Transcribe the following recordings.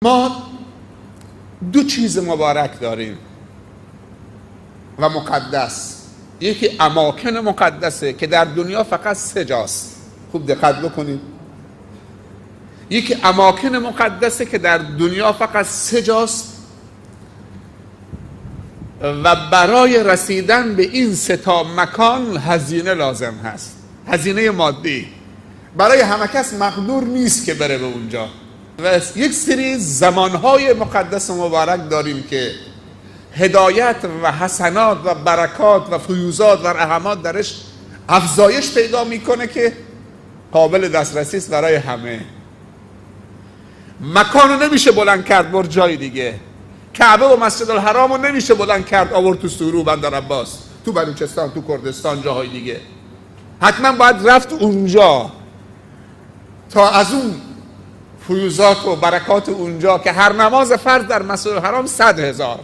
ما دو چیز مبارک داریم و مقدس. یکی اماکن مقدسه که در دنیا فقط 3 جاست. خوب دقت بکنید. یکی اماکن مقدسه که در دنیا فقط 3 جاست و برای رسیدن به این 3 تا مکان هزینه لازم هست، هزینه مادی. برای همه کس مقدور نیست که بره به اونجا. و یک سری زمانهای مقدس و مبارک داریم که هدایت و حسنات و برکات و فیوزات و رحمات درش افزایش پیدا میکنه که قابل دسترسی است برای همه. مکانو نمیشه بلند کرد بر جای دیگه. کعبه و مسجد الحرامو نمیشه بلند کرد آورد تو سورو بندر عباس، تو بلوچستان، تو کردستان، جاهای دیگه. حتما باید رفت اونجا تا از اون فیوزات و برکات اونجا که هر نماز فرض در مسجد الحرام 100,000،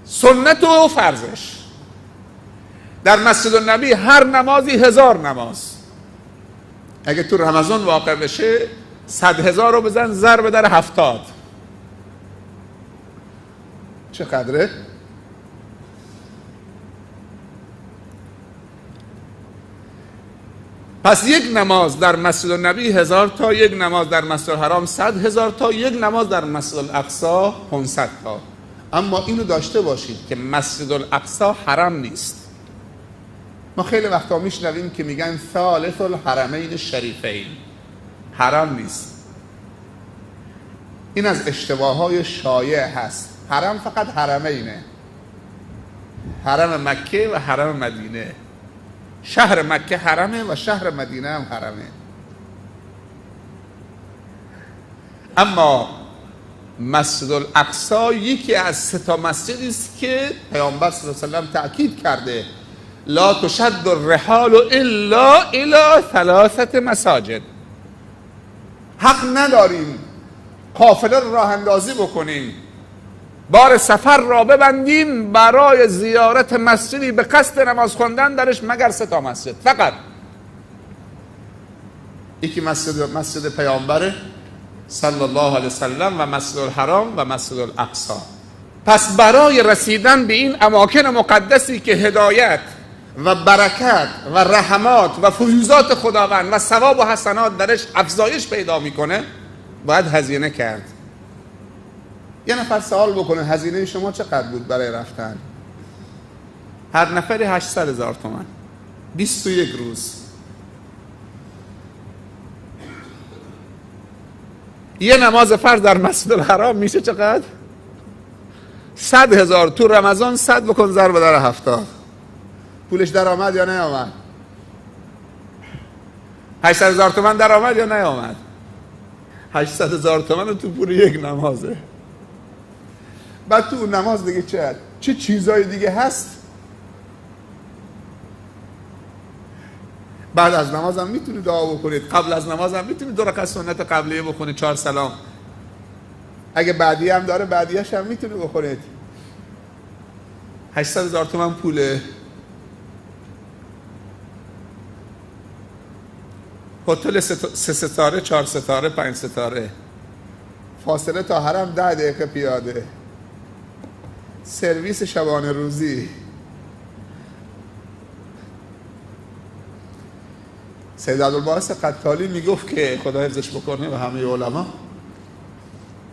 سنت و فرضش. در مسجد النبی هر نمازی 1000 نماز. اگه تو رمضان واقع بشه 100,000 رو بزن ضرب در 70 چقدره؟ پس یک نماز در مسجد النبی 1000 تا، یک نماز در مسجد الحرام 100,000 تا، یک نماز در مسجد الاقصی 500 تا. اما اینو داشته باشید که مسجد الاقصی حرم نیست. ما خیلی وقتا میشنویم که میگن ثالث الحرمین شریفین، حرم نیست. این از اشتباههای شایع هست. حرم فقط حرمینه، حرم مکه و حرم مدینه. شهر مکه حرمه و شهر مدینه هم حرمه. اما مسجد الاقصی یکی از 3 تا مسجدی است که پیامبر صلی الله علیه و سلم تأکید کرده لا تشد الرحال الا الی 3 مساجد. حق نداریم قافله رو راه اندازی بکنیم، بار سفر را ببندیم برای زیارت مسجدی به قصد نماز خواندن درش مگر 3 تا مسجد فقط. یکی مسجد پیامبر صلی الله علیه وسلم و مسجد الحرام و مسجد الاقصی. پس برای رسیدن به این اماکن مقدسی که هدایت و برکت و رحمات و فیوزات خداوند و ثواب و حسنات درش افزایش پیدا میکنه باید هزینه کرد. یه نفر سوال بکنه هزینه شما چقدر بود برای رفتن؟ هر نفری 800,000 تومان، 21 روز. یه نماز فرض در مسجد الحرام میشه چقدر؟ 100,000. تو رمضان 100 بکن ضرب در 70. پولش در آمد یا نیامد؟ 800,000 تومان در آمد یا نیامد؟ 800,000 تومان تو پول یک نمازه. بعد تو اون نماز دیگه چه چیزای دیگه هست؟ بعد از نماز هم میتونید دعا بکنید، قبل از نماز هم میتونید 2 رکعت سنت قبلیه بخونید، 4 سلام. اگه بعدیه هم داره بعدیه‌اش هم میتونید بخونید. 800,000 تومان پوله. هتل 3 ستاره، 4 ستاره، 5 ستاره، فاصله تا حرم 10 دقیقه پیاده، سرویس شبانه روزی. سید عبدالباسط قطالی میگفت که خدا حفظش بکنه و همه علما،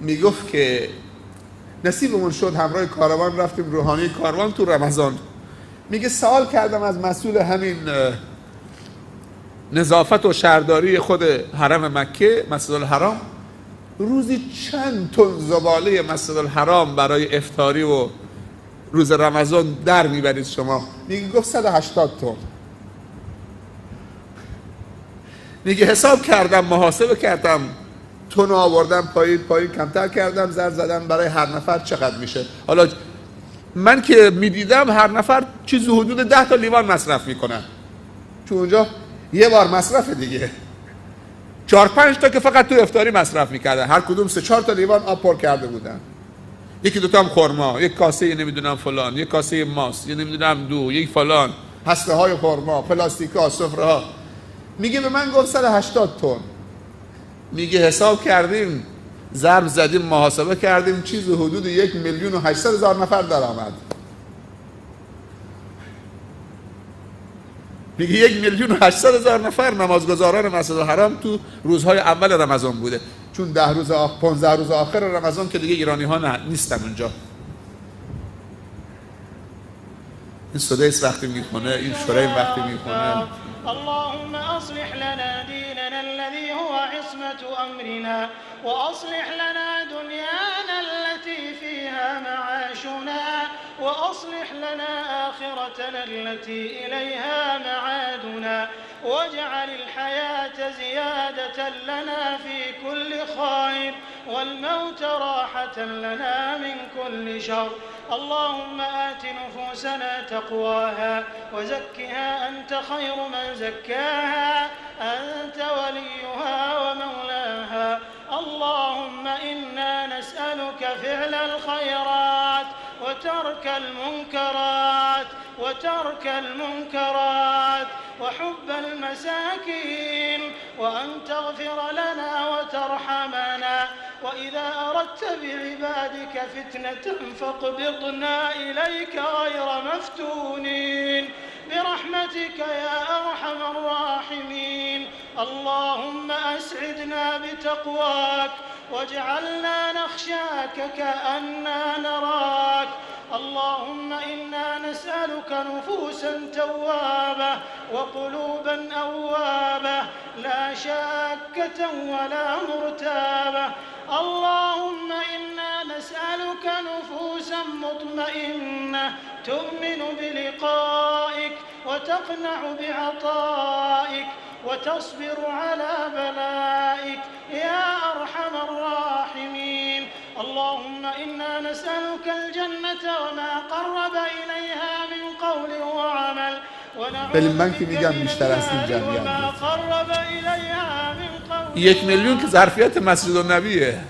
میگفت که نصیبمون شد همراه کاروان رفتیم روحانی کاروان تو رمضان. میگه سوال کردم از مسئول همین نظافت و شهرداری خود حرم مکه، مسجد الحرام، روزی چند تن زباله مسجد الحرام برای افطاری و روز رمضان در میبرید شما؟ میگه گفت 180 تن. میگه حساب کردم، محاسبه کردم، تن آوردم پایین کمتر کردم، زر زدم برای هر نفر چقدر میشه. حالا من که میدیدم هر نفر چیزی حدود 10 تا لیوان مصرف میکنن، چون اونجا یه بار مصرف دیگه 4-5 تا که فقط تو افطاری مصرف میکردن، هر کدوم 3-4 تا لیوان آب پر کرده بودن، 1-2 تا هم خرما، یک کاسه نمیدونم فلان، یک کاسه ماست، یه نمیدونم یک فلان، هسته های خرما، پلاستیکا، سفره ها. میگه به من گفت 180 تن. میگه حساب کردیم ضرب زدیم محاسبه کردیم چیز حدود 1,800,000 نفر در آمد. میگه 1,800,000 نفر نمازگزاران مسجد الحرام تو روزهای اول رمضان بوده، چون 10 روز 15 روز آخر رمضان که دیگه ایرانی ها نیستن اونجا. این سدیس وقتی میخونه، این شریم وقتی میخونه اللهم اصلح لنا ديننا الذي هو عصمة أمرنا وأصلح لنا دنيانا التي فيها معاشنا وأصلح لنا آخرتنا التي إليها معادنا واجعل الحياة زيادة لنا في كل خير والموت راحة لنا من كل شر. اللهم آت نفوسنا تقواها وزكها أنت خير من زكاها أنت وليها ومولاها. اللهم إنا نسألك فعل الخيرات وترك المنكرات وحب المساكين وأن تغفر لنا وترحمنا وإذا أردت بعبادك فتنة فاقبضنا إليك غير مفتونين برحمتك يا أرحم الراحمين. اللهم أسعدنا بتقواك واجعلنا نخشاك كأننا نراك. اللهم إنا نسألك نفوسا توابة وقلوبا أوابة لا شاكة ولا مرتابة. اللهم إنا نسألك نفوسا مطمئنة تؤمن بلقائك وتقنع بعطائك وتصبر على بلائك يا أرحم الراحمين. اللهم إنا نسألك الجنة وما قرب إليها من قول وعمل ونعوذ بك من النار وما قرب إليها من قول. 1,000,000 که ظرفیت مسجد النبیه.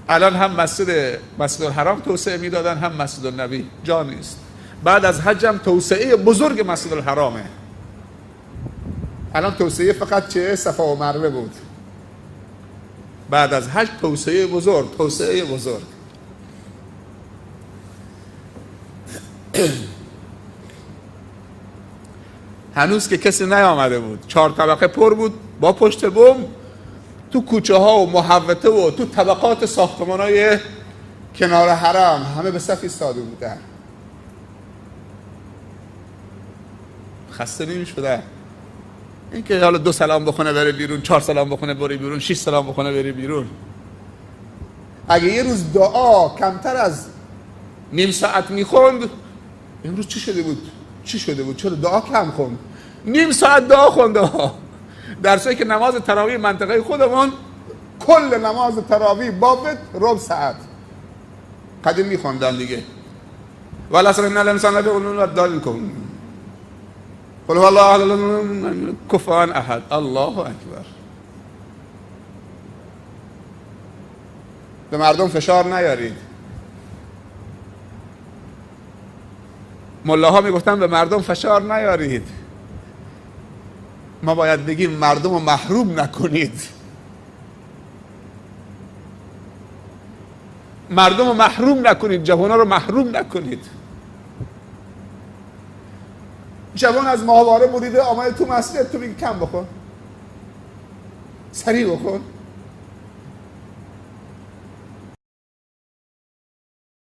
الان هم مسجد الحرام توسعه میدادن، هم مسجد النبی جا نیست. بعد از حج هم توسعه بزرگ مسجد الحرامه. الان توسعه فقط چه صفا و مروه بود. بعد از حج توسعه بزرگ. هنوز که کسی نیامده بود، 4 طبقه پر بود با پشت بوم، تو کوچه ها و محوطه و تو طبقات ساختمان های کنار حرم همه به صف ایستاده بودن. خسته نمی‌شدن. این که حالا 2 سلام بخونه بره بیرون، 4 سلام بخونه بره بیرون، 6 سلام بخونه بره بیرون. اگه یه روز دعا کمتر از نیم ساعت میخوند، امروز چی شده بود؟ چرا دعا کم خوند؟ نیم ساعت دعا خونده. در صورتی که نماز تراویح منطقه خودمون کل نماز تراویح بابت ربع ساعت قدیم میخوندن دیگه. والعصر ان الانسان لفی خسر قل هو الله احد کفوا احد الله اکبر. به مردم فشار نیارید. ملاها میگفتن به مردم فشار نیارید. ما باید بگیم مردم رو محروم نکنید. مردم رو محروم نکنید، جوانان رو محروم نکنید. جوان از ماهواره بریده آمده تو مسجد، تو میگی کم بخور، سریع بخور.